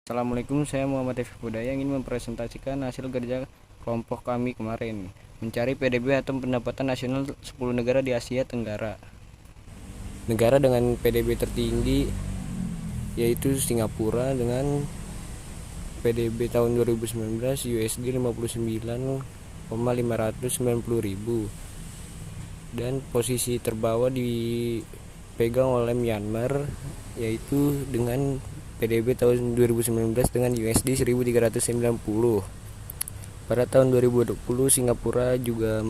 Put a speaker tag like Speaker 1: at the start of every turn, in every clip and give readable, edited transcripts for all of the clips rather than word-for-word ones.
Speaker 1: Assalamualaikum, saya Muhammad Efif Budaya ingin mempresentasikan hasil kerja kelompok kami kemarin mencari PDB atau pendapatan nasional 10 negara di Asia Tenggara. Negara dengan PDB tertinggi yaitu Singapura dengan PDB tahun 2019 USD 59,590.000, dan posisi terbawah dipegang oleh Myanmar yaitu dengan PDB tahun 2019 dengan USD 1390. Pada tahun 2020 Singapura juga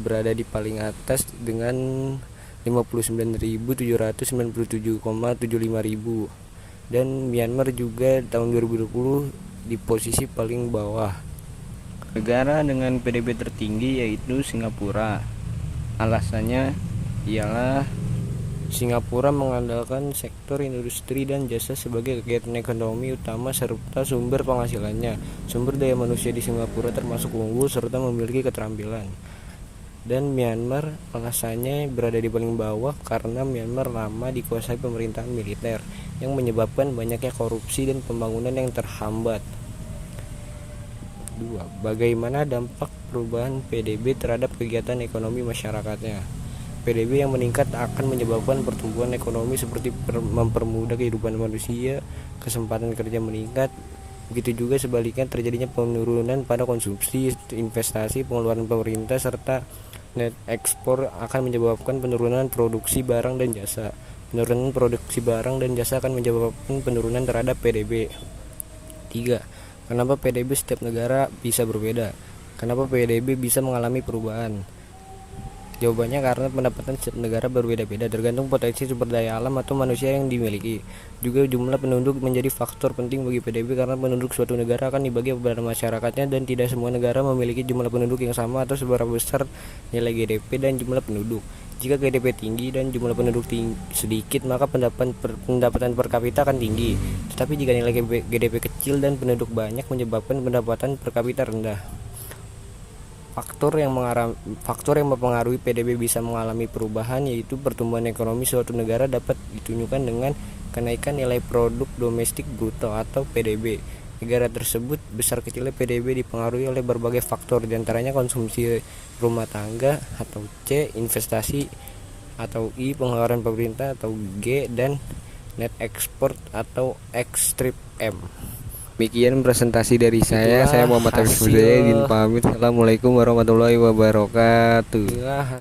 Speaker 1: berada di paling atas dengan 59.797,75 ribu, dan Myanmar juga tahun 2020 di posisi paling bawah. Negara dengan PDB tertinggi yaitu Singapura. Alasannya ialah Singapura mengandalkan sektor industri dan jasa sebagai kegiatan ekonomi utama serta sumber penghasilannya. Sumber daya manusia di Singapura termasuk unggul serta memiliki keterampilan. Dan Myanmar alasannya berada di paling bawah karena Myanmar lama dikuasai pemerintahan militer yang menyebabkan banyaknya korupsi dan pembangunan yang terhambat. 2. Bagaimana dampak perubahan PDB terhadap kegiatan ekonomi masyarakatnya? PDB yang meningkat akan menyebabkan pertumbuhan ekonomi seperti mempermudah kehidupan manusia, kesempatan kerja meningkat. Begitu juga sebaliknya terjadinya penurunan pada konsumsi, investasi, pengeluaran pemerintah, serta net ekspor akan menyebabkan penurunan produksi barang dan jasa. Penurunan produksi barang dan jasa akan menyebabkan penurunan terhadap PDB. 3. Kenapa PDB setiap negara bisa berbeda? Kenapa PDB bisa mengalami perubahan? Jawabannya karena pendapatan setiap negara berbeda-beda tergantung potensi sumber daya alam atau manusia yang dimiliki. Juga jumlah penduduk menjadi faktor penting bagi PDB karena penduduk suatu negara akan dibagi pada masyarakatnya dan tidak semua negara memiliki jumlah penduduk yang sama atau seberapa besar nilai GDP dan jumlah penduduk. Jika GDP tinggi dan jumlah penduduk sedikit, maka pendapatan per kapita akan tinggi. Tetapi jika nilai GDP kecil dan penduduk banyak menyebabkan pendapatan per kapita rendah. Faktor yang mempengaruhi PDB bisa mengalami perubahan yaitu pertumbuhan ekonomi suatu negara dapat ditunjukkan dengan kenaikan nilai produk domestik bruto atau PDB. Negara tersebut besar kecilnya PDB dipengaruhi oleh berbagai faktor, diantaranya konsumsi rumah tangga atau C, investasi atau I, pengeluaran pemerintah atau G, dan net export atau X strip M. Demikian presentasi dari saya Muhammad Efif Budaya, izin pamit. Assalamualaikum warahmatullahi wabarakatuh.